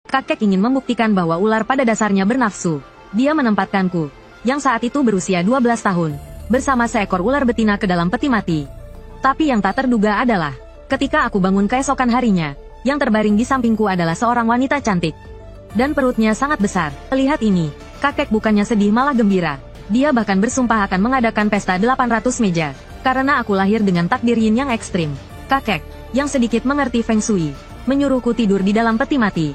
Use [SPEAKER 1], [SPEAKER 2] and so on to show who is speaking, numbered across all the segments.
[SPEAKER 1] Kakek ingin membuktikan bahwa ular pada dasarnya bernafsu. Dia menempatkanku, yang saat itu berusia 12 tahun, bersama seekor ular betina ke dalam peti mati. Tapi yang tak terduga adalah, ketika aku bangun keesokan harinya, yang terbaring di sampingku adalah seorang wanita cantik. Dan perutnya sangat besar. Lihat ini, kakek bukannya sedih malah gembira. Dia bahkan bersumpah akan mengadakan pesta 800 meja. Karena aku lahir dengan takdir yin yang ekstrim. Kakek, yang sedikit mengerti Feng Shui, menyuruhku tidur di dalam peti mati.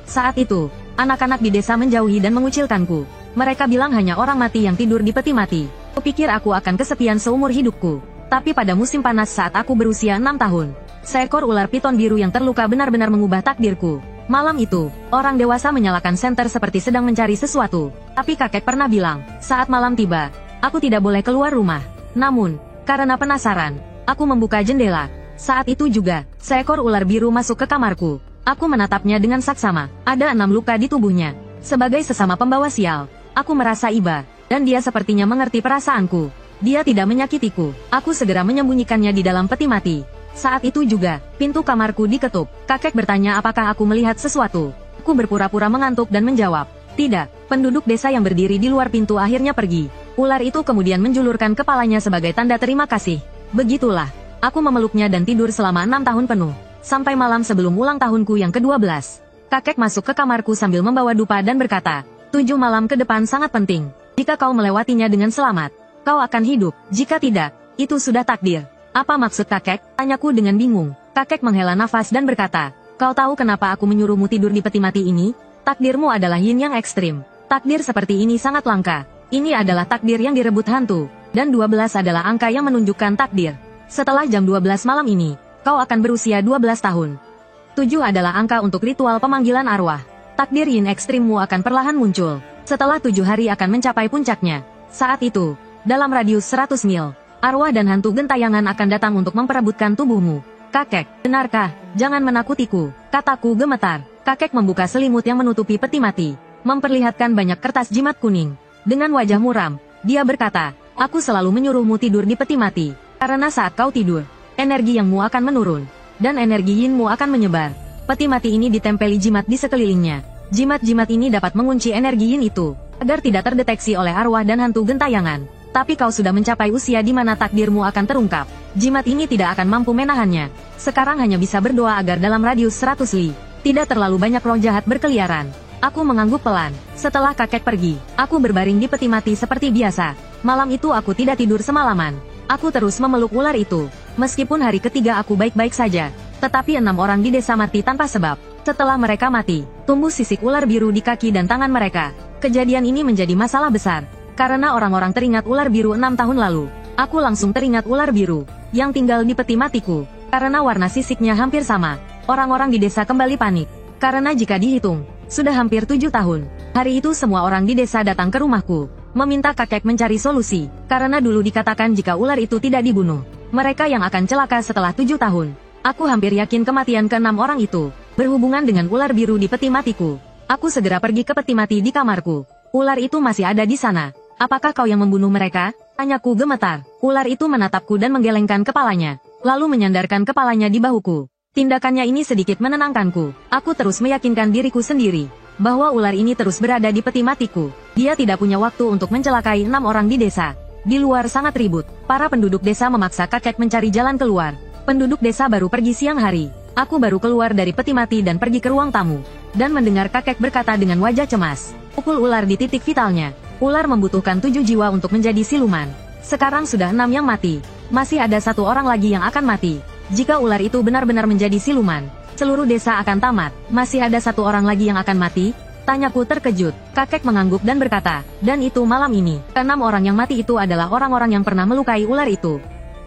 [SPEAKER 1] Saat itu, anak-anak di desa menjauhi dan mengucilkanku. Mereka bilang hanya orang mati yang tidur di peti mati. Kupikir aku akan kesepian seumur hidupku. Tapi pada musim panas saat aku berusia 6 tahun, seekor ular piton biru yang terluka benar-benar mengubah takdirku. Malam itu, orang dewasa menyalakan senter seperti sedang mencari sesuatu. Tapi kakek pernah bilang, saat malam tiba, aku tidak boleh keluar rumah. Namun, karena penasaran, aku membuka jendela. Saat itu juga, seekor ular biru masuk ke kamarku. Aku menatapnya dengan saksama. Ada 6 luka di tubuhnya. Sebagai sesama pembawa sial, aku merasa iba, dan dia sepertinya mengerti perasaanku. Dia tidak menyakitiku. Aku segera menyembunyikannya di dalam peti mati. Saat itu juga, pintu kamarku diketuk. Kakek bertanya apakah aku melihat sesuatu. Aku berpura-pura mengantuk dan menjawab, tidak. Penduduk desa yang berdiri di luar pintu akhirnya pergi. Ular itu kemudian menjulurkan kepalanya sebagai tanda terima kasih. Begitulah, aku memeluknya dan tidur selama 6 tahun penuh. Sampai malam sebelum ulang tahunku yang ke-12. Kakek masuk ke kamarku sambil membawa dupa dan berkata, 7 malam ke depan sangat penting. Jika kau melewatinya dengan selamat, kau akan hidup. Jika tidak, itu sudah takdir. Apa maksud kakek? Tanyaku dengan bingung. Kakek menghela nafas dan berkata, kau tahu kenapa aku menyuruhmu tidur di peti mati ini? Takdirmu adalah yin yang ekstrim. Takdir seperti ini sangat langka. Ini adalah takdir yang direbut hantu. Dan 12 adalah angka yang menunjukkan takdir. Setelah jam 12 malam ini, kau akan berusia 12 tahun. 7 adalah angka untuk ritual pemanggilan arwah. Takdir yin ekstrimmu akan perlahan muncul. Setelah 7 hari akan mencapai puncaknya. Saat itu, dalam radius 100 mil, arwah dan hantu gentayangan akan datang untuk memperebutkan tubuhmu. Kakek, benarkah? Jangan menakutiku, kataku gemetar. Kakek membuka selimut yang menutupi peti mati, memperlihatkan banyak kertas jimat kuning. Dengan wajah muram, dia berkata, aku selalu menyuruhmu tidur di peti mati, karena saat kau tidur, energi yangmu akan menurun, dan energi yinmu akan menyebar. Peti mati ini ditempeli jimat di sekelilingnya. Jimat-jimat ini dapat mengunci energi yin itu, agar tidak terdeteksi oleh arwah dan hantu gentayangan. Tapi kau sudah mencapai usia di mana takdirmu akan terungkap. Jimat ini tidak akan mampu menahannya. Sekarang hanya bisa berdoa agar dalam radius 100 li, tidak terlalu banyak roh jahat berkeliaran. Aku mengangguk pelan. Setelah kakek pergi, aku berbaring di peti mati seperti biasa. Malam itu aku tidak tidur semalaman. Aku terus memeluk ular itu. Meskipun hari ketiga aku baik-baik saja, tetapi 6 orang di desa mati tanpa sebab. Setelah mereka mati, tumbuh sisik ular biru di kaki dan tangan mereka. Kejadian ini menjadi masalah besar. Karena orang-orang teringat ular biru 6 tahun lalu. Aku langsung teringat ular biru, yang tinggal di peti matiku. Karena warna sisiknya hampir sama. Orang-orang di desa kembali panik. Karena jika dihitung, sudah hampir 7 tahun. Hari itu semua orang di desa datang ke rumahku, meminta kakek mencari solusi. Karena dulu dikatakan jika ular itu tidak dibunuh, mereka yang akan celaka setelah 7 tahun. Aku hampir yakin kematian ke-6 orang itu berhubungan dengan ular biru di peti matiku. Aku segera pergi ke peti mati di kamarku. Ular itu masih ada di sana. Apakah kau yang membunuh mereka? Tanyaku gemetar. Ular itu menatapku dan menggelengkan kepalanya, lalu menyandarkan kepalanya di bahuku. Tindakannya ini sedikit menenangkanku. Aku terus meyakinkan diriku sendiri bahwa ular ini terus berada di peti matiku. Dia tidak punya waktu untuk mencelakai 6 orang di desa. Di luar sangat ribut. Para penduduk desa memaksa kakek mencari jalan keluar. Penduduk desa baru pergi siang hari. Aku baru keluar dari peti mati dan pergi ke ruang tamu, dan mendengar kakek berkata dengan wajah cemas, pukul ular di titik vitalnya. Ular membutuhkan 7 jiwa untuk menjadi siluman. Sekarang sudah 6 yang mati. Masih ada 1 orang lagi yang akan mati. Jika ular itu benar-benar menjadi siluman, seluruh desa akan tamat. Masih ada 1 orang lagi yang akan mati? Tanyaku terkejut. Kakek mengangguk dan berkata, dan itu malam ini. Ke-6 orang yang mati itu adalah orang-orang yang pernah melukai ular itu.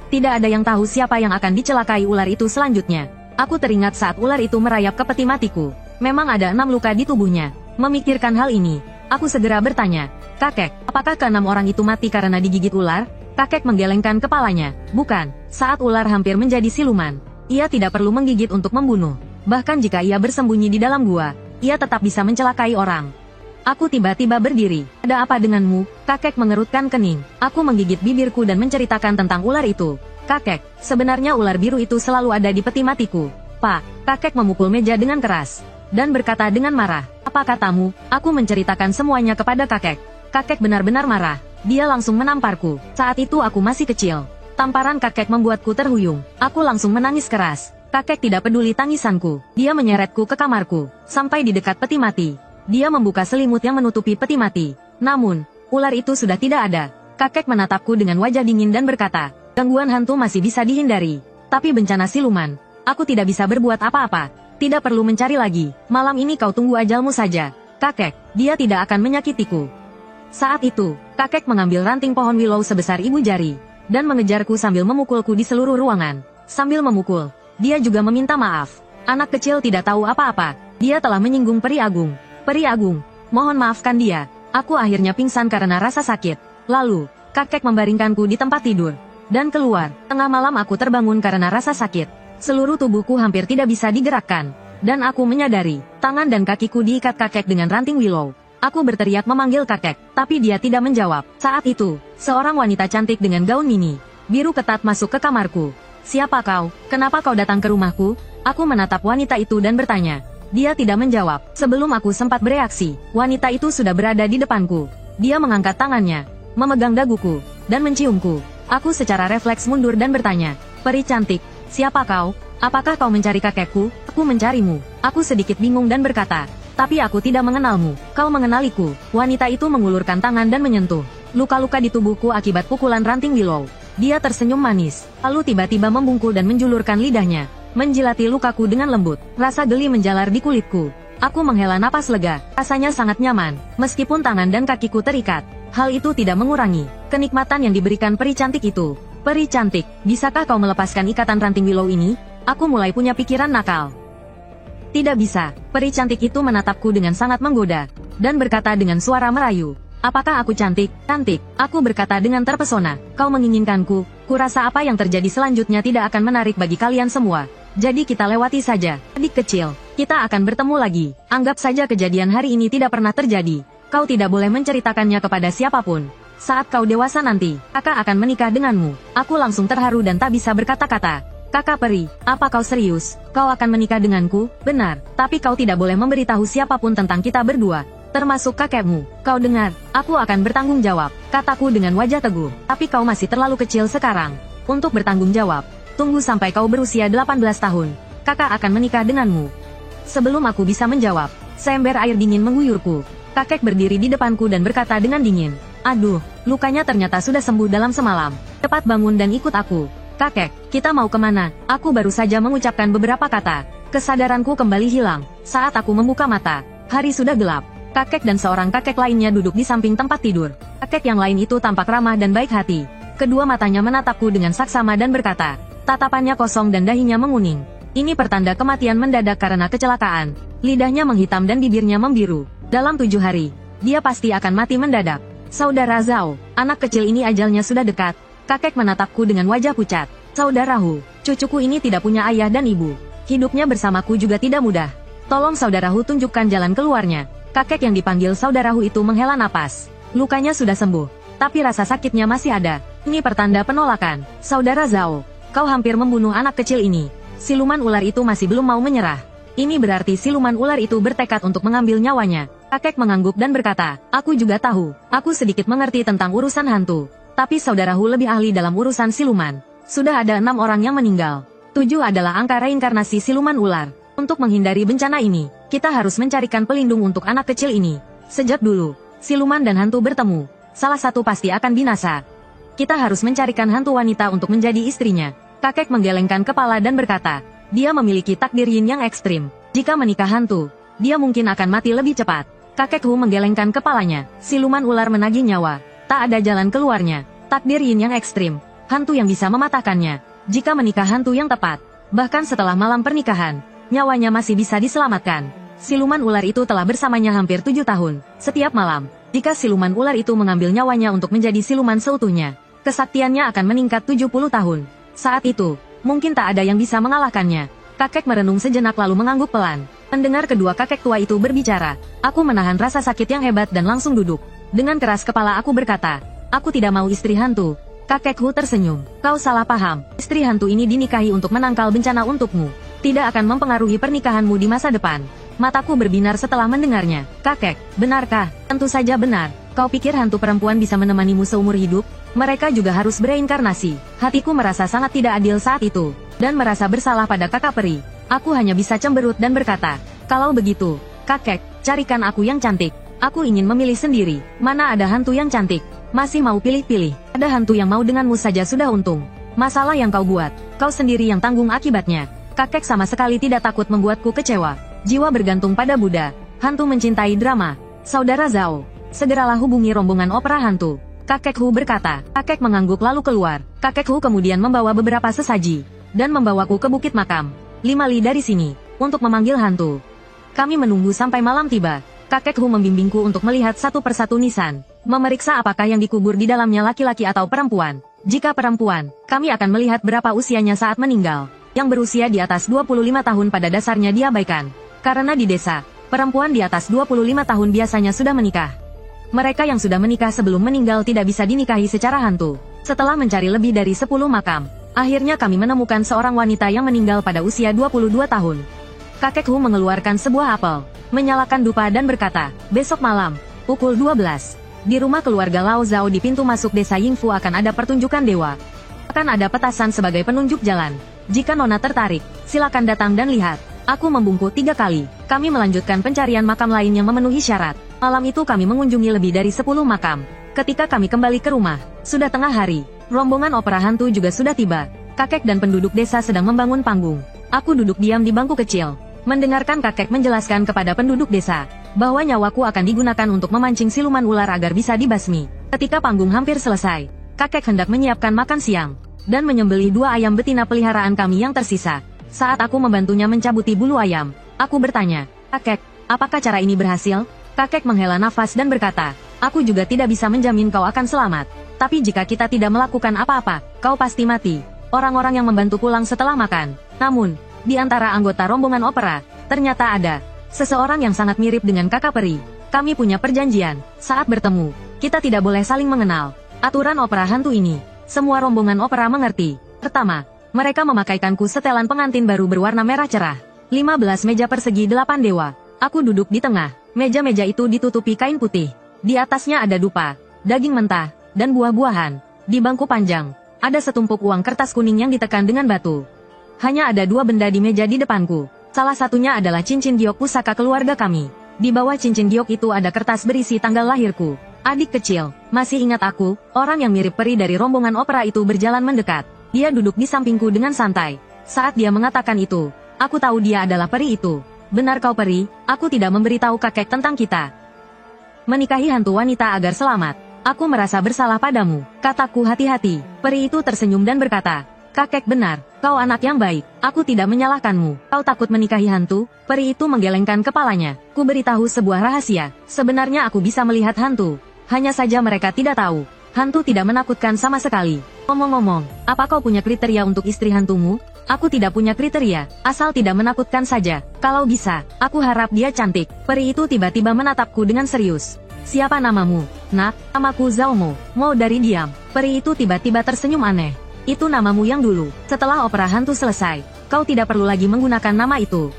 [SPEAKER 1] Tidak ada yang tahu siapa yang akan dicelakai ular itu selanjutnya. Aku teringat saat ular itu merayap ke peti matiku. Memang ada 6 luka di tubuhnya. Memikirkan hal ini, aku segera bertanya, kakek, apakah ke-6 orang itu mati karena digigit ular? Kakek menggelengkan kepalanya. Bukan. Saat ular hampir menjadi siluman, ia tidak perlu menggigit untuk membunuh. Bahkan jika ia bersembunyi di dalam gua, ia tetap bisa mencelakai orang. Aku tiba-tiba berdiri. Ada apa denganmu? Kakek mengerutkan kening. Aku menggigit bibirku dan menceritakan tentang ular itu. Kakek, sebenarnya ular biru itu selalu ada di peti matiku. Pak, kakek memukul meja dengan keras. dan berkata dengan marah, "Apa katamu? Aku menceritakan semuanya kepada kakek." Kakek benar-benar marah. Dia langsung menamparku. Saat itu aku masih kecil. Tamparan kakek membuatku terhuyung. Aku langsung menangis keras. Kakek tidak peduli tangisanku. Dia menyeretku ke kamarku. Sampai di dekat peti mati. Dia membuka selimut yang menutupi peti mati. Namun, ular itu sudah tidak ada. Kakek menatapku dengan wajah dingin dan berkata, "Gangguan hantu masih bisa dihindari. Tapi bencana siluman, aku tidak bisa berbuat apa-apa. Tidak perlu mencari lagi. Malam ini kau tunggu ajalmu saja. Kakek, dia tidak akan menyakitiku." Saat itu, kakek mengambil ranting pohon willow sebesar ibu jari, dan mengejarku sambil memukulku di seluruh ruangan. Sambil memukul, dia juga meminta maaf. Anak kecil tidak tahu apa-apa. Dia telah menyinggung Peri Agung. "Peri Agung, mohon maafkan dia." Aku akhirnya pingsan karena rasa sakit. Lalu, kakek membaringkanku di tempat tidur. Dan keluar. Tengah malam aku terbangun karena rasa sakit. Seluruh tubuhku hampir tidak bisa digerakkan. Dan aku menyadari, tangan dan kakiku diikat kakek dengan ranting willow. Aku berteriak memanggil kakek, tapi dia tidak menjawab. Saat itu, seorang wanita cantik dengan gaun mini biru ketat masuk ke kamarku. "Siapa kau? Kenapa kau datang ke rumahku?" Aku menatap wanita itu dan bertanya. Dia tidak menjawab. Sebelum aku sempat bereaksi, wanita itu sudah berada di depanku. Dia mengangkat tangannya, memegang daguku, dan menciumku. Aku secara refleks mundur dan bertanya, "Peri cantik, siapa kau? Apakah kau mencari kakekku?" "Aku mencarimu." Aku sedikit bingung dan berkata, "Tapi aku tidak mengenalmu." "Kau mengenaliku." Wanita itu mengulurkan tangan dan menyentuh luka-luka di tubuhku akibat pukulan ranting willow. Dia tersenyum manis, lalu tiba-tiba membungkuk dan menjulurkan lidahnya, menjilati lukaku dengan lembut. Rasa geli menjalar di kulitku. Aku menghela napas lega, rasanya sangat nyaman, meskipun tangan dan kakiku terikat. Hal itu tidak mengurangi kenikmatan yang diberikan peri cantik itu. "Peri cantik, bisakah kau melepaskan ikatan ranting willow ini?" Aku mulai punya pikiran nakal. "Tidak bisa." Peri cantik itu menatapku dengan sangat menggoda, dan berkata dengan suara merayu, "Apakah aku cantik?" "Cantik." Aku berkata dengan terpesona. "Kau menginginkanku." Kurasa apa yang terjadi selanjutnya tidak akan menarik bagi kalian semua. Jadi kita lewati saja. Adik kecil, kita akan bertemu lagi. Anggap saja kejadian hari ini tidak pernah terjadi. Kau tidak boleh menceritakannya kepada siapapun. Saat kau dewasa nanti, kakak akan menikah denganmu. Aku langsung terharu dan tak bisa berkata-kata. "Kakak Peri, apa kau serius? Kau akan menikah denganku?" "Benar, tapi kau tidak boleh memberitahu siapapun tentang kita berdua. Termasuk kakekmu. Kau dengar, aku akan bertanggung jawab," kataku dengan wajah teguh. "Tapi kau masih terlalu kecil sekarang untuk bertanggung jawab. Tunggu sampai kau berusia 18 tahun. Kakak akan menikah denganmu." Sebelum aku bisa menjawab, seember air dingin mengguyurku. Kakek berdiri di depanku dan berkata dengan dingin, "Aduh, lukanya ternyata sudah sembuh dalam semalam. Cepat bangun dan ikut aku." "Kakek, kita mau kemana?" Aku baru saja mengucapkan beberapa kata. Kesadaranku kembali hilang. Saat aku membuka mata, hari sudah gelap. Kakek dan seorang kakek lainnya duduk di samping tempat tidur. Kakek yang lain itu tampak ramah dan baik hati. Kedua matanya menatapku dengan saksama dan berkata, tatapannya kosong dan dahinya menguning. Ini pertanda kematian mendadak karena kecelakaan. Lidahnya menghitam dan bibirnya membiru. Dalam 7 hari, dia pasti akan mati mendadak. "Saudara Zhao, anak kecil ini ajalnya sudah dekat." Kakek menatapku dengan wajah pucat. "Saudaraku, cucuku ini tidak punya ayah dan ibu. Hidupnya bersamaku juga tidak mudah. Tolong saudaraku tunjukkan jalan keluarnya." Kakek yang dipanggil saudaraku itu menghela napas. Lukanya sudah sembuh, tapi rasa sakitnya masih ada. "Ini pertanda penolakan. Saudara Zhao, kau hampir membunuh anak kecil ini." Siluman ular itu masih belum mau menyerah. Ini berarti siluman ular itu bertekad untuk mengambil nyawanya. Kakek mengangguk dan berkata, "Aku juga tahu. Aku sedikit mengerti tentang urusan hantu. Tapi saudaraku lebih ahli dalam urusan siluman. Sudah ada 6 orang yang meninggal. 7 adalah angka reinkarnasi siluman ular. Untuk menghindari bencana ini, kita harus mencarikan pelindung untuk anak kecil ini. Sejak dulu, siluman dan hantu bertemu. Salah satu pasti akan binasa. Kita harus mencarikan hantu wanita untuk menjadi istrinya." Kakek menggelengkan kepala dan berkata, dia memiliki takdir yin yang ekstrim. Jika menikah hantu, dia mungkin akan mati lebih cepat. Kakek Hu menggelengkan kepalanya. Siluman ular menagih nyawa. Tak ada jalan keluarnya. Takdir yin yang ekstrim. Hantu yang bisa mematahkannya. Jika menikah hantu yang tepat, bahkan setelah malam pernikahan, nyawanya masih bisa diselamatkan. Siluman ular itu telah bersamanya hampir 7 tahun. Setiap malam, jika siluman ular itu mengambil nyawanya untuk menjadi siluman seutuhnya, kesaktiannya akan meningkat 70 tahun. Saat itu, mungkin tak ada yang bisa mengalahkannya. Kakek merenung sejenak lalu mengangguk pelan. Mendengar kedua kakek tua itu berbicara, aku menahan rasa sakit yang hebat dan langsung duduk. Dengan keras kepala aku berkata, "Aku tidak mau istri hantu." Kakek Hu tersenyum. "Kau salah paham. Istri hantu ini dinikahi untuk menangkal bencana untukmu. Tidak akan mempengaruhi pernikahanmu di masa depan. Mataku berbinar setelah mendengarnya. Kakek, benarkah? Tentu saja benar. Kau pikir hantu perempuan bisa menemanimu seumur hidup? Mereka juga harus bereinkarnasi. Hatiku merasa sangat tidak adil saat itu, dan merasa bersalah pada kakak peri. Aku hanya bisa cemberut dan berkata, kalau begitu, kakek, carikan aku yang cantik. Aku ingin memilih sendiri. Mana ada hantu yang cantik? Masih mau pilih-pilih? Ada hantu yang mau denganmu saja sudah untung. Masalah yang kau buat, kau sendiri yang tanggung akibatnya. Kakek sama sekali tidak takut membuatku kecewa. Jiwa bergantung pada Buddha. Hantu mencintai drama. Saudara Zhao, segeralah hubungi rombongan opera hantu. Kakek Hu berkata. Kakek mengangguk lalu keluar. Kakek Hu kemudian membawa beberapa sesaji dan membawaku ke bukit makam 5 li dari sini untuk memanggil hantu. Kami menunggu sampai malam tiba. Kakek Hu membimbingku untuk melihat satu persatu nisan, memeriksa apakah yang dikubur di dalamnya laki-laki atau perempuan. Jika perempuan, kami akan melihat berapa usianya saat meninggal. Yang berusia di atas 25 tahun pada dasarnya diabaikan. Karena di desa, perempuan di atas 25 tahun biasanya sudah menikah. Mereka yang sudah menikah sebelum meninggal tidak bisa dinikahi secara hantu. Setelah mencari lebih dari 10 makam, akhirnya kami menemukan seorang wanita yang meninggal pada usia 22 tahun. Kakek Hu mengeluarkan sebuah apel, menyalakan dupa dan berkata, besok malam, pukul 12, di rumah keluarga Lao Zhao di pintu masuk desa Yingfu akan ada pertunjukan dewa. Akan ada petasan sebagai penunjuk jalan. Jika Nona tertarik, silakan datang dan lihat. Aku membungkuk 3 kali. Kami melanjutkan pencarian makam lain yang memenuhi syarat. Malam itu kami mengunjungi lebih dari 10 makam. Ketika kami kembali ke rumah, sudah tengah hari. Rombongan opera hantu juga sudah tiba. Kakek dan penduduk desa sedang membangun panggung. Aku duduk diam di bangku kecil, mendengarkan kakek menjelaskan kepada penduduk desa bahwa nyawaku akan digunakan untuk memancing siluman ular agar bisa dibasmi. Ketika panggung hampir selesai, kakek hendak menyiapkan makan siang dan menyembelih 2 ayam betina peliharaan kami yang tersisa. Saat aku membantunya mencabuti bulu ayam, aku bertanya, kakek, apakah cara ini berhasil? Kakek menghela nafas dan berkata, aku juga tidak bisa menjamin kau akan selamat. Tapi jika kita tidak melakukan apa-apa, kau pasti mati. Orang-orang yang membantu pulang setelah makan. Namun, di antara anggota rombongan opera, ternyata ada seseorang yang sangat mirip dengan kakak peri. Kami punya perjanjian, saat bertemu, kita tidak boleh saling mengenal. Aturan opera hantu ini, semua rombongan opera mengerti. Pertama, mereka memakaikanku setelan pengantin baru berwarna merah cerah. 15 meja persegi 8 dewa. Aku duduk di tengah. Meja-meja itu ditutupi kain putih. Di atasnya ada dupa, daging mentah, dan buah-buahan. Di bangku panjang, ada setumpuk uang kertas kuning yang ditekan dengan batu. Hanya ada 2 benda di meja di depanku. Salah satunya adalah cincin giok pusaka keluarga kami. Di bawah cincin giok itu ada kertas berisi tanggal lahirku. Adik kecil, masih ingat aku? Orang yang mirip peri dari rombongan opera itu berjalan mendekat. Dia duduk di sampingku dengan santai. Saat dia mengatakan itu, aku tahu dia adalah peri itu. Benar kau peri, aku tidak memberitahu kakek tentang kita menikahi hantu wanita agar selamat. Aku merasa bersalah padamu, kataku hati-hati. Peri itu tersenyum dan berkata, kakek benar, kau anak yang baik, aku tidak menyalahkanmu. Kau takut menikahi hantu? Peri itu menggelengkan kepalanya. Ku beritahu sebuah rahasia, sebenarnya aku bisa melihat hantu. Hanya saja mereka tidak tahu. Hantu tidak menakutkan sama sekali. Ngomong-ngomong, apa kau punya kriteria untuk istri hantumu? Aku tidak punya kriteria, asal tidak menakutkan saja. Kalau bisa, aku harap dia cantik. Peri itu tiba-tiba menatapku dengan serius. Siapa namamu? Nak, namaku Zhao Mo. Mau dari diam. Peri itu tiba-tiba tersenyum aneh. Itu namamu yang dulu. Setelah opera hantu selesai, kau tidak perlu lagi menggunakan nama itu.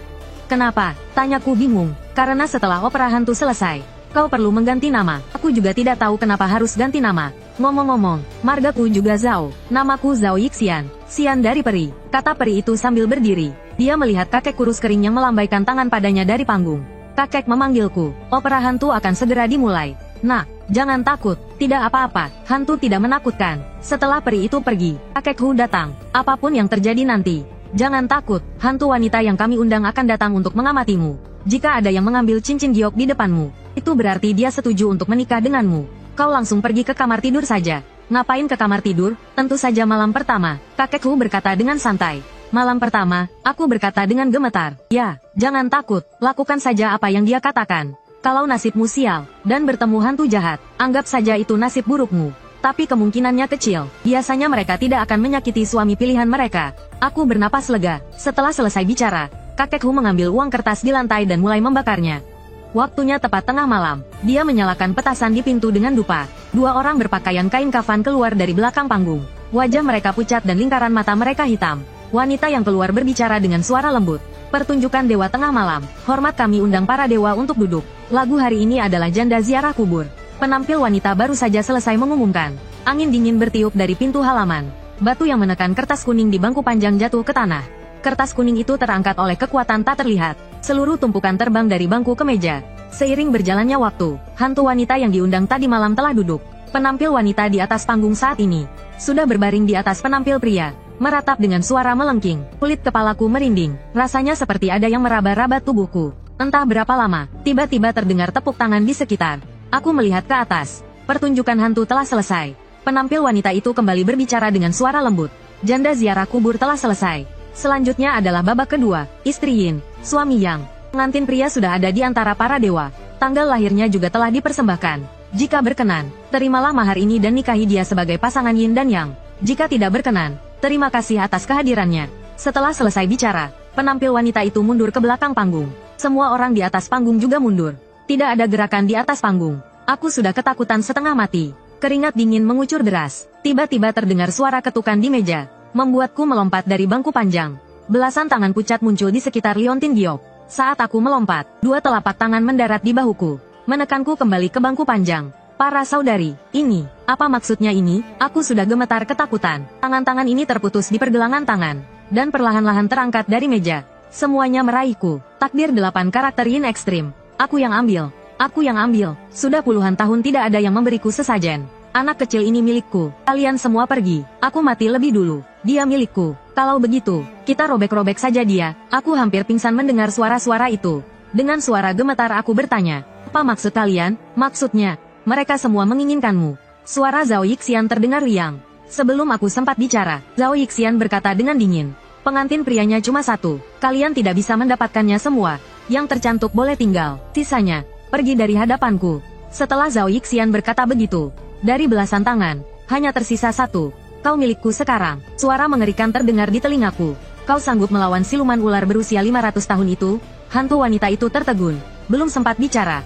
[SPEAKER 1] Kenapa? Tanyaku bingung. Karena setelah opera hantu selesai, kau perlu mengganti nama. Aku juga tidak tahu kenapa harus ganti nama. Ngomong-ngomong, margaku juga Zhao. Namaku Zhao Yixian, Xian dari peri, kata peri itu sambil berdiri. Dia melihat kakek kurus kering yang melambaikan tangan padanya dari panggung. Kakek memanggilku. Opera hantu akan segera dimulai. Nah, jangan takut, tidak apa-apa, hantu tidak menakutkan. Setelah peri itu pergi, kakek Hu datang. Apapun yang terjadi nanti, jangan takut, hantu wanita yang kami undang akan datang untuk mengamatimu. Jika ada yang mengambil cincin giok di depanmu, itu berarti dia setuju untuk menikah denganmu. Kau langsung pergi ke kamar tidur saja. Ngapain ke kamar tidur? Tentu saja malam pertama, kakek Hu berkata dengan santai. Malam pertama, aku berkata dengan gemetar. Ya, jangan takut, lakukan saja apa yang dia katakan. Kalau nasibmu sial, dan bertemu hantu jahat, anggap saja itu nasib burukmu. Tapi kemungkinannya kecil, biasanya mereka tidak akan menyakiti suami pilihan mereka. Aku bernapas lega. Setelah selesai bicara, kakek Hu mengambil uang kertas di lantai dan mulai membakarnya. Waktunya tepat tengah malam, dia menyalakan petasan di pintu dengan dupa. 2 orang berpakaian kain kafan keluar dari belakang panggung. Wajah mereka pucat dan lingkaran mata mereka hitam. Wanita yang keluar berbicara dengan suara lembut. Pertunjukan Dewa Tengah Malam. Hormat kami undang para dewa untuk duduk. Lagu hari ini adalah Janda Ziarah Kubur. Penampil wanita baru saja selesai mengumumkan. Angin dingin bertiup dari pintu halaman. Batu yang menekan kertas kuning di bangku panjang jatuh ke tanah. Kertas kuning itu terangkat oleh kekuatan tak terlihat. Seluruh tumpukan terbang dari bangku ke meja. Seiring berjalannya waktu, hantu wanita yang diundang tadi malam telah duduk. Penampil wanita di atas panggung saat ini sudah berbaring di atas penampil pria, meratap dengan suara melengking. Kulit kepalaku merinding, rasanya seperti ada yang meraba-raba tubuhku. Entah berapa lama, tiba-tiba terdengar tepuk tangan di sekitar. Aku melihat ke atas. Pertunjukan hantu telah selesai. Penampil wanita itu kembali berbicara dengan suara lembut. Janda Ziarah Kubur telah selesai. Selanjutnya adalah babak kedua, istri Yin, suami Yang. Pengantin pria sudah ada di antara para dewa. Tanggal lahirnya juga telah dipersembahkan. Jika berkenan, terimalah mahar ini dan nikahi dia sebagai pasangan Yin dan Yang. Jika tidak berkenan, terima kasih atas kehadirannya. Setelah selesai bicara, penampil wanita itu mundur ke belakang panggung. Semua orang di atas panggung juga mundur. Tidak ada gerakan di atas panggung. Aku sudah ketakutan setengah mati. Keringat dingin mengucur deras. Tiba-tiba terdengar suara ketukan di meja, membuatku melompat dari bangku panjang. Belasan tangan pucat muncul di sekitar Liontin Giok. Saat aku melompat, dua telapak tangan mendarat di bahuku, menekanku kembali ke bangku panjang. Para saudari, ini, apa maksudnya ini? Aku sudah gemetar ketakutan. Tangan-tangan ini terputus di pergelangan tangan, dan perlahan-lahan terangkat dari meja. Semuanya meraihku. Takdir 8 karakter Yin ekstrim. Aku yang ambil. Aku yang ambil. Sudah puluhan tahun tidak ada yang memberiku sesajen. Anak kecil ini milikku. Kalian semua pergi. Aku mati lebih dulu. Dia milikku. Kalau begitu, kita robek-robek saja dia. Aku hampir pingsan mendengar suara-suara itu. Dengan suara gemetar aku bertanya, apa maksud kalian? Maksudnya, mereka semua menginginkanmu. Suara Zhao Yixian terdengar riang. Sebelum aku sempat bicara, Zhao Yixian berkata dengan dingin, pengantin prianya cuma satu. Kalian tidak bisa mendapatkannya semua. Yang tercantuk boleh tinggal. Sisanya, pergi dari hadapanku. Setelah Zhao Yixian berkata begitu, dari belasan tangan, hanya tersisa satu. Kau milikku sekarang. Suara mengerikan terdengar di telingaku. Kau sanggup melawan siluman ular berusia 500 tahun itu? Hantu wanita itu tertegun. Belum sempat bicara.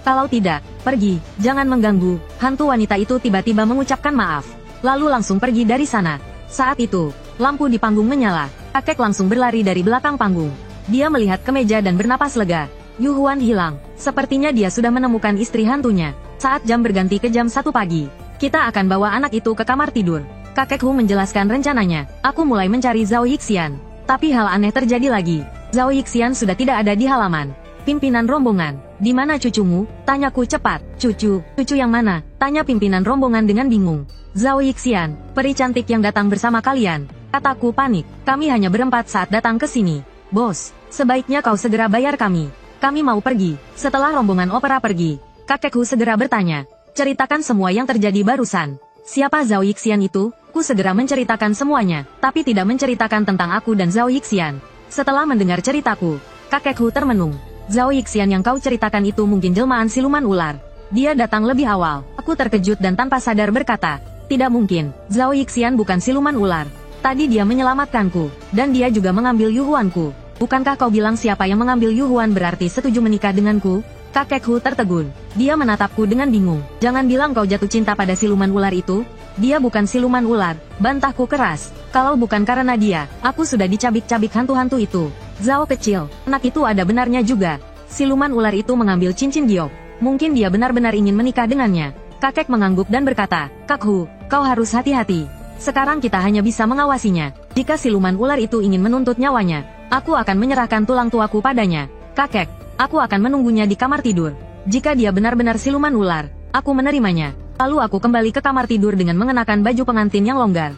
[SPEAKER 1] Kalau tidak, pergi, jangan mengganggu. Hantu wanita itu tiba-tiba mengucapkan maaf, lalu langsung pergi dari sana. Saat itu, lampu di panggung menyala. Kakek langsung berlari dari belakang panggung. Dia melihat ke meja dan bernapas lega. Yu Huan hilang. Sepertinya dia sudah menemukan istri hantunya. Saat jam berganti ke jam 1 pagi, kita akan bawa anak itu ke kamar tidur. Kakek Hu menjelaskan rencananya. Aku mulai mencari Zhao Yixian. Tapi hal aneh terjadi lagi. Zhao Yixian sudah tidak ada di halaman. Pimpinan rombongan, di mana cucumu? Tanyaku cepat. Cucu yang mana? Tanya pimpinan rombongan dengan bingung. Zhao Yixian, peri cantik yang datang bersama kalian. Kataku panik. Kami hanya berempat saat datang ke sini. Bos, sebaiknya kau segera bayar kami. Kami mau pergi. Setelah rombongan opera pergi, kakekku segera bertanya, ceritakan semua yang terjadi barusan. Siapa Zhao Yixian itu? Ku segera menceritakan semuanya, tapi tidak menceritakan tentang aku dan Zhao Yixian. Setelah mendengar ceritaku, kakekku termenung. Zhao Yixian yang kau ceritakan itu mungkin jelmaan siluman ular. Dia datang lebih awal. Aku terkejut dan tanpa sadar berkata, tidak mungkin, Zhao Yixian bukan siluman ular. Tadi dia menyelamatkanku, dan dia juga mengambil Yuhuanku. Bukankah kau bilang siapa yang mengambil Yuhuan berarti setuju menikah denganku? Kakekku tertegun. Dia menatapku dengan bingung. Jangan bilang kau jatuh cinta pada siluman ular itu. Dia bukan siluman ular, bantahku keras. Kalau bukan karena dia, aku sudah dicabik-cabik hantu-hantu itu. Zhao kecil, anak itu ada benarnya juga. Siluman ular itu mengambil cincin Giok. Mungkin dia benar-benar ingin menikah dengannya. Kakek mengangguk dan berkata, Kakhu, kau harus hati-hati. Sekarang kita hanya bisa mengawasinya. Jika siluman ular itu ingin menuntut nyawanya, aku akan menyerahkan tulang tuaku padanya. Kakek, aku akan menunggunya di kamar tidur. Jika dia benar-benar siluman ular, aku menerimanya. Lalu aku kembali ke kamar tidur dengan mengenakan baju pengantin yang longgar.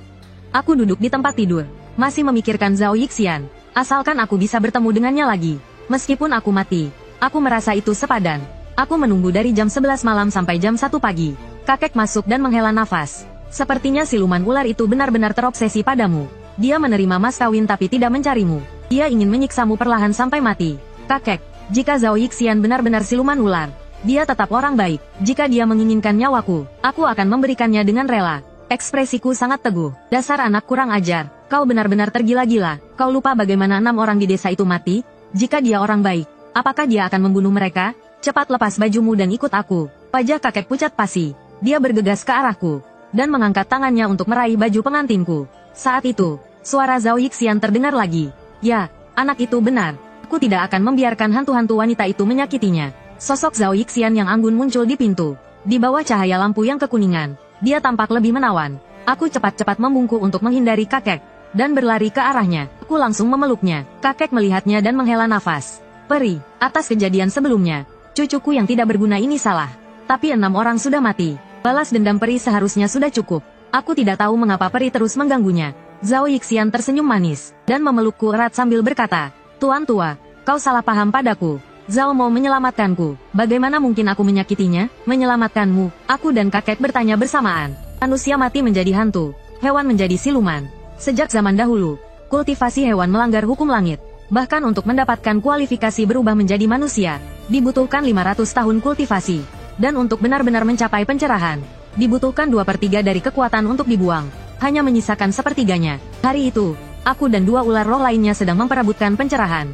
[SPEAKER 1] Aku duduk di tempat tidur, masih memikirkan Zhao Yixian. Asalkan aku bisa bertemu dengannya lagi. Meskipun aku mati, aku merasa itu sepadan. Aku menunggu dari jam 11 malam sampai jam 1 pagi. Kakek masuk dan menghela nafas. Sepertinya siluman ular itu benar-benar terobsesi padamu. Dia menerima mas kawin tapi tidak mencarimu. Dia ingin menyiksamu perlahan sampai mati. Kakek, jika Zhao Yixian benar-benar siluman ular, dia tetap orang baik. Jika dia menginginkan nyawaku, aku akan memberikannya dengan rela. Ekspresiku sangat teguh. Dasar anak kurang ajar. Kau benar-benar tergila-gila. Kau lupa bagaimana 6 orang di desa itu mati? Jika dia orang baik, apakah dia akan membunuh mereka? Cepat lepas bajumu dan ikut aku. Wajah kakek pucat pasi. Dia bergegas ke arahku, dan mengangkat tangannya untuk meraih baju pengantinku. Saat itu, suara Zhao Yixian terdengar lagi. Ya, Anak itu benar. Aku tidak akan membiarkan hantu-hantu wanita itu menyakitinya. Sosok Zhao Yixian yang anggun muncul di pintu. Di bawah cahaya lampu yang kekuningan, dia tampak lebih menawan. Aku cepat-cepat membungkuk untuk menghindari kakek, dan berlari ke arahnya. Aku langsung memeluknya. Kakek melihatnya dan menghela nafas. Peri, atas kejadian sebelumnya, cucuku yang tidak berguna ini salah. Tapi 6 orang sudah mati. Balas dendam peri seharusnya sudah cukup. Aku tidak tahu mengapa peri terus mengganggunya. Zhao Yixian tersenyum manis, dan memelukku erat sambil berkata, Tuan tua, kau salah paham padaku. Zhao mau menyelamatkanku. Bagaimana mungkin aku menyakitinya? Menyelamatkanmu? Aku dan kakek bertanya bersamaan. Manusia mati menjadi hantu, hewan menjadi siluman. Sejak zaman dahulu, kultivasi hewan melanggar hukum langit. Bahkan untuk mendapatkan kualifikasi berubah menjadi manusia, dibutuhkan 500 tahun kultivasi. Dan untuk benar-benar mencapai pencerahan, dibutuhkan 2/3 dari kekuatan untuk dibuang. Hanya menyisakan sepertiganya. Hari itu, aku dan 2 ular roh lainnya sedang memperebutkan pencerahan.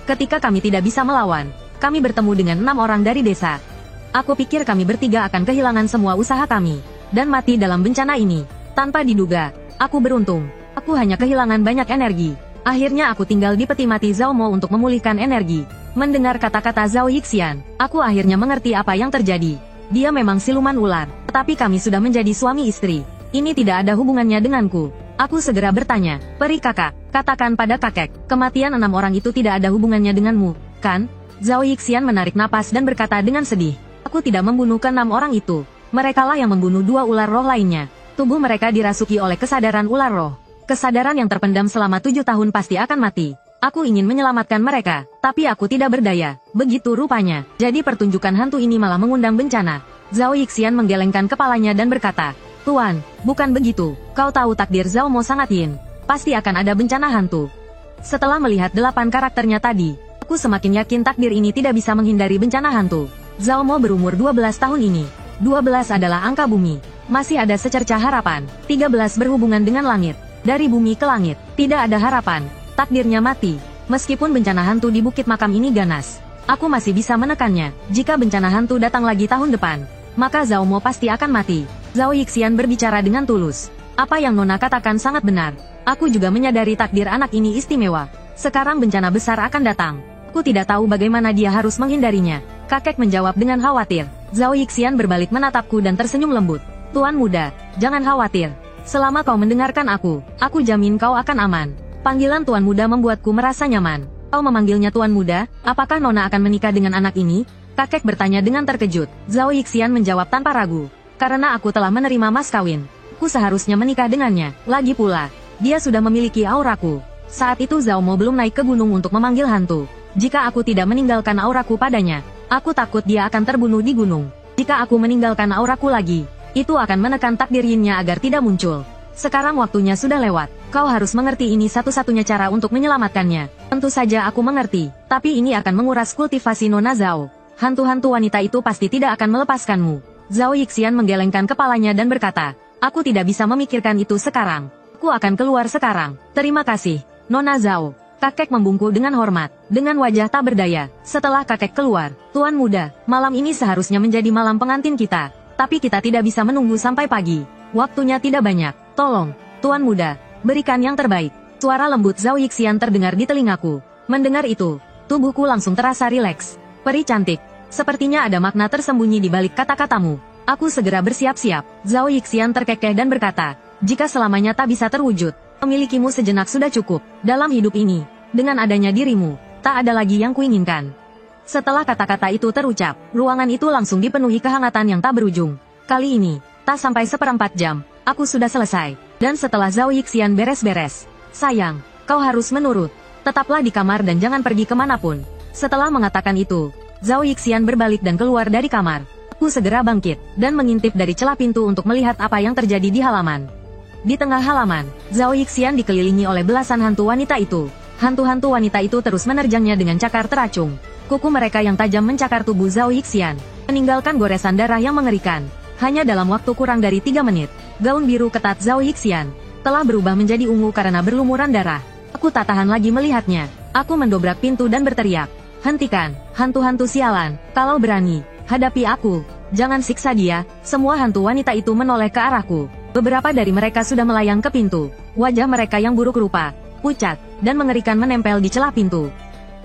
[SPEAKER 1] Ketika kami tidak bisa melawan, kami bertemu dengan 6 orang dari desa. Aku pikir kami bertiga akan kehilangan semua usaha kami, dan mati dalam bencana ini. Tanpa diduga, aku beruntung. Aku hanya kehilangan banyak energi. Akhirnya aku tinggal di peti mati Zhao Mo untuk memulihkan energi. Mendengar kata-kata Zhao Yixian, aku akhirnya mengerti apa yang terjadi. Dia memang siluman ular, tetapi kami sudah menjadi suami istri. Ini tidak ada hubungannya denganku. Aku segera bertanya, Peri kakak, katakan pada kakek, kematian 6 orang itu tidak ada hubungannya denganmu, kan? Zhao Yixian menarik napas dan berkata dengan sedih, aku tidak membunuh ke-6 orang itu. Merekalah yang membunuh 2 ular roh lainnya. Tubuh mereka dirasuki oleh kesadaran ular roh. Kesadaran yang terpendam selama 7 tahun pasti akan mati. Aku ingin menyelamatkan mereka, tapi aku tidak berdaya. Begitu rupanya. Jadi pertunjukan hantu ini malah mengundang bencana. Zhao Yixian menggelengkan kepalanya dan berkata, Tuan, bukan begitu. Kau tahu takdir Zhao Mo sangat yin. Pasti akan ada bencana hantu. Setelah melihat 8 karakternya tadi, aku semakin yakin takdir ini tidak bisa menghindari bencana hantu. Zhao Mo berumur 12 tahun ini. 12 adalah angka bumi. Masih ada secercah harapan. 13 berhubungan dengan langit. Dari bumi ke langit, tidak ada harapan. Takdirnya mati. Meskipun bencana hantu di Bukit Makam ini ganas, aku masih bisa menekannya. Jika bencana hantu datang lagi tahun depan, maka Zhao Mo pasti akan mati. Zhao Yixian berbicara dengan tulus. Apa yang Nona katakan sangat benar. Aku juga menyadari takdir anak ini istimewa. Sekarang bencana besar akan datang. Aku tidak tahu bagaimana dia harus menghindarinya. Kakek menjawab dengan khawatir. Zhao Yixian berbalik menatapku dan tersenyum lembut. Tuan muda, jangan khawatir. Selama kau mendengarkan aku jamin kau akan aman. Panggilan Tuan muda membuatku merasa nyaman. Kau memanggilnya Tuan muda, apakah Nona akan menikah dengan anak ini? Kakek bertanya dengan terkejut. Zhao Yixian menjawab tanpa ragu. Karena aku telah menerima mas kawin. Aku seharusnya menikah dengannya. Lagi pula, dia sudah memiliki auraku. Saat itu Zhao Mo belum naik ke gunung untuk memanggil hantu. Jika aku tidak meninggalkan auraku padanya, aku takut dia akan terbunuh di gunung. Jika aku meninggalkan auraku lagi, itu akan menekan takdir yinnya agar tidak muncul. Sekarang waktunya sudah lewat. Kau harus mengerti ini satu-satunya cara untuk menyelamatkannya. Tentu saja aku mengerti, tapi ini akan menguras kultivasi Nona Zhao. Hantu-hantu wanita itu pasti tidak akan melepaskanmu. Zhao Yixian menggelengkan kepalanya dan berkata, aku tidak bisa memikirkan itu sekarang. Aku akan keluar sekarang. Terima kasih, Nona Zhao. Kakek membungkuk dengan hormat, dengan wajah tak berdaya. Setelah kakek keluar, Tuan muda, malam ini seharusnya menjadi malam pengantin kita. Tapi kita tidak bisa menunggu sampai pagi. Waktunya tidak banyak. Tolong, Tuan muda, berikan yang terbaik. Suara lembut Zhao Yixian terdengar di telingaku. Mendengar itu, tubuhku langsung terasa rileks. Peri cantik. Sepertinya ada makna tersembunyi di balik kata-katamu. Aku segera bersiap-siap. Zhao Yixian terkekeh dan berkata, jika selamanya tak bisa terwujud, memilikimu sejenak sudah cukup. Dalam hidup ini, dengan adanya dirimu, tak ada lagi yang kuinginkan. Setelah kata-kata itu terucap, ruangan itu langsung dipenuhi kehangatan yang tak berujung. Kali ini, tak sampai 1/4 jam, aku sudah selesai. Dan setelah Zhao Yixian beres-beres, sayang, kau harus menurut. Tetaplah di kamar dan jangan pergi kemanapun. Setelah mengatakan itu, Zhao Yixian berbalik dan keluar dari kamar. Aku segera bangkit, dan mengintip dari celah pintu untuk melihat apa yang terjadi di halaman. Di tengah halaman, Zhao Yixian dikelilingi oleh belasan hantu wanita itu. Hantu-hantu wanita itu terus menerjangnya dengan cakar teracung. Kuku mereka yang tajam mencakar tubuh Zhao Yixian, meninggalkan goresan darah yang mengerikan. Hanya dalam waktu kurang dari 3 menit, gaun biru ketat Zhao Yixian telah berubah menjadi ungu karena berlumuran darah. Aku tak tahan lagi melihatnya. Aku mendobrak pintu dan berteriak, hentikan, hantu-hantu sialan, kalau berani, hadapi aku, jangan siksa dia. Semua hantu wanita itu menoleh ke arahku. Beberapa dari mereka sudah melayang ke pintu. Wajah mereka yang buruk rupa, pucat, dan mengerikan menempel di celah pintu.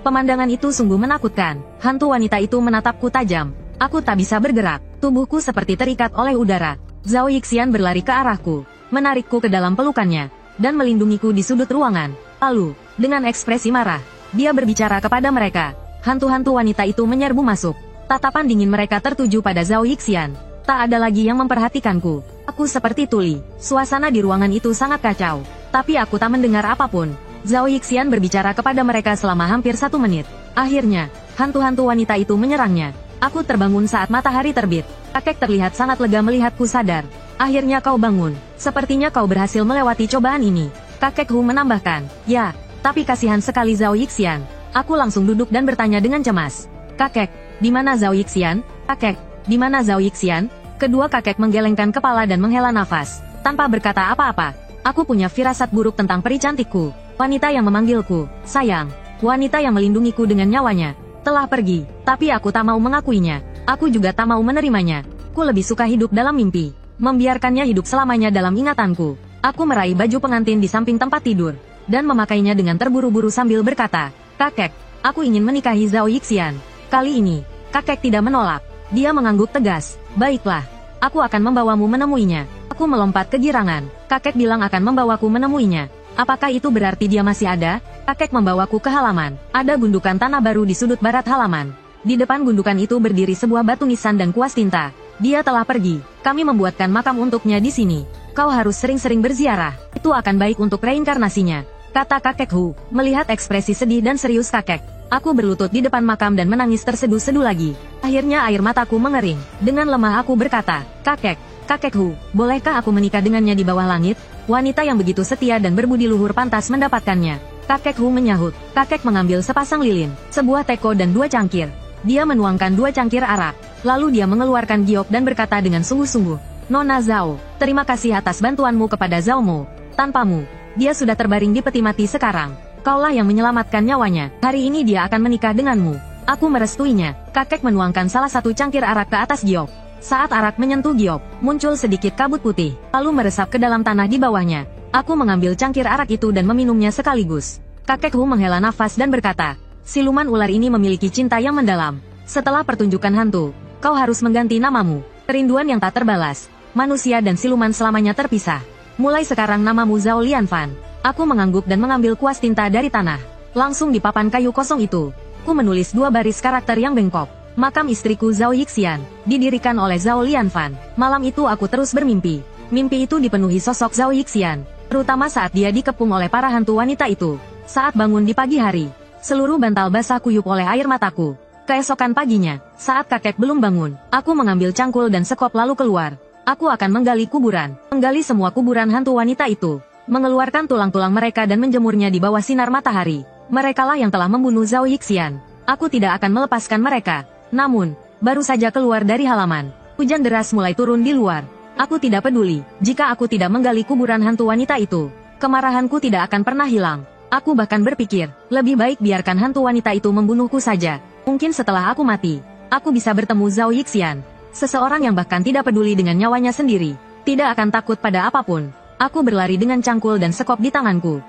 [SPEAKER 1] Pemandangan itu sungguh menakutkan. Hantu wanita itu menatapku tajam. Aku tak bisa bergerak. Tubuhku seperti terikat oleh udara. Zhao Yixian berlari ke arahku, menarikku ke dalam pelukannya, dan melindungiku di sudut ruangan. Lalu, dengan ekspresi marah, dia berbicara kepada mereka. Hantu-hantu wanita itu menyerbu masuk. Tatapan dingin mereka tertuju pada Zhao Yixian. Tak ada lagi yang memperhatikanku. Aku seperti tuli. Suasana di ruangan itu sangat kacau. Tapi aku tak mendengar apapun. Zhao Yixian berbicara kepada mereka selama hampir 1 menit. Akhirnya, hantu-hantu wanita itu menyerangnya. Aku terbangun saat matahari terbit. Kakek terlihat sangat lega melihatku sadar. Akhirnya kau bangun. Sepertinya kau berhasil melewati cobaan ini. Kakek Hu menambahkan. Ya, tapi kasihan sekali Zhao Yixian. Aku langsung duduk dan bertanya dengan cemas. Kakek, di mana Zhao Yixian? Kakek, di mana Zhao Yixian? Kedua kakek menggelengkan kepala dan menghela nafas. Tanpa berkata apa-apa. Aku punya firasat buruk tentang peri cantikku. Wanita yang memanggilku, sayang, wanita yang melindungiku dengan nyawanya, telah pergi, tapi aku tak mau mengakuinya. Aku juga tak mau menerimanya. Ku lebih suka hidup dalam mimpi, membiarkannya hidup selamanya dalam ingatanku. Aku meraih baju pengantin di samping tempat tidur, dan memakainya dengan terburu-buru sambil berkata, Kakek, aku ingin menikahi Zhao Yixian. Kali ini, kakek tidak menolak. Dia mengangguk tegas. Baiklah, aku akan membawamu menemuinya. Aku melompat kegirangan. Kakek bilang akan membawaku menemuinya. Apakah itu berarti dia masih ada? Kakek membawaku ke halaman. Ada gundukan tanah baru di sudut barat halaman. Di depan gundukan itu berdiri sebuah batu nisan dan kuas tinta. Dia telah pergi. Kami membuatkan makam untuknya di sini. Kau harus sering-sering berziarah. Itu akan baik untuk reinkarnasinya, kata kakek Hu. Melihat ekspresi sedih dan serius kakek, aku berlutut di depan makam dan menangis terseduh-seduh lagi. Akhirnya air mataku mengering. Dengan lemah aku berkata, Kakek Hu, bolehkah aku menikah dengannya di bawah langit? Wanita yang begitu setia dan berbudi luhur pantas mendapatkannya. Kakek Hu menyahut. Kakek mengambil sepasang lilin, sebuah teko dan 2 cangkir. Dia menuangkan 2 cangkir arak. Lalu dia mengeluarkan giok dan berkata dengan sungguh-sungguh, Nona Zhao, terima kasih atas bantuanmu kepada Zhao Mo. Tanpamu, dia sudah terbaring di peti mati sekarang. Kaulah yang menyelamatkan nyawanya. Hari ini dia akan menikah denganmu. Aku merestuinya. Kakek menuangkan salah satu cangkir arak ke atas giok. Saat arak menyentuh giok, muncul sedikit kabut putih, lalu meresap ke dalam tanah di bawahnya. Aku mengambil cangkir arak itu dan meminumnya sekaligus. Kakek Hu menghela nafas dan berkata, siluman ular ini memiliki cinta yang mendalam. Setelah pertunjukan hantu, kau harus mengganti namamu. Kerinduan yang tak terbalas. Manusia dan siluman selamanya terpisah. Mulai sekarang namamu Zhao Lianfan. Aku mengangguk dan mengambil kuas tinta dari tanah. Langsung di papan kayu kosong itu, ku menulis 2 baris karakter yang bengkok. Makam istriku Zhao Yixian, didirikan oleh Zhao Lianfan. Malam itu aku terus bermimpi. Mimpi itu dipenuhi sosok Zhao Yixian, terutama saat dia dikepung oleh para hantu wanita itu. Saat bangun di pagi hari, seluruh bantal basah kuyup oleh air mataku. Keesokan paginya, saat kakek belum bangun, aku mengambil cangkul dan sekop lalu keluar. Aku akan menggali kuburan, menggali semua kuburan hantu wanita itu, mengeluarkan tulang-tulang mereka dan menjemurnya di bawah sinar matahari. Merekalah yang telah membunuh Zhao Yixian. Aku tidak akan melepaskan mereka. Namun, baru saja keluar dari halaman, hujan deras mulai turun di luar. Aku tidak peduli, jika aku tidak menggali kuburan hantu wanita itu. Kemarahanku tidak akan pernah hilang. Aku bahkan berpikir, lebih baik biarkan hantu wanita itu membunuhku saja. Mungkin setelah aku mati, aku bisa bertemu Zhao Yixian. Seseorang yang bahkan tidak peduli dengan nyawanya sendiri, tidak akan takut pada apapun. Aku berlari dengan cangkul dan sekop di tanganku.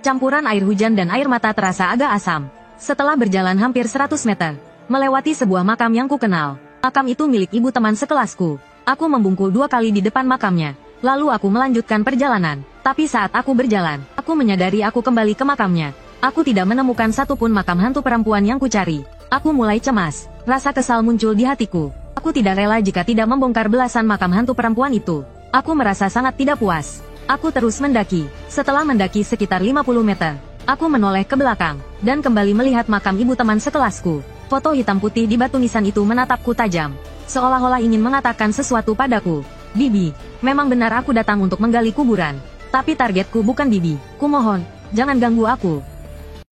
[SPEAKER 1] Campuran air hujan dan air mata terasa agak asam. Setelah berjalan hampir 100 meter, melewati sebuah makam yang kukenal. Makam itu milik ibu teman sekelasku. Aku membungkul 2 kali di depan makamnya. Lalu aku melanjutkan perjalanan. Tapi saat aku berjalan, aku menyadari aku kembali ke makamnya. Aku tidak menemukan satupun makam hantu perempuan yang kucari. Aku mulai cemas. Rasa kesal muncul di hatiku. Aku tidak rela jika tidak membongkar belasan makam hantu perempuan itu. Aku merasa sangat tidak puas. Aku terus mendaki. Setelah mendaki sekitar 50 meter, aku menoleh ke belakang, dan kembali melihat makam ibu teman sekelasku. Foto hitam putih di batu nisan itu menatapku tajam, seolah-olah ingin mengatakan sesuatu padaku. Bibi, memang benar aku datang untuk menggali kuburan. Tapi targetku bukan Bibi. Kumohon, jangan ganggu aku.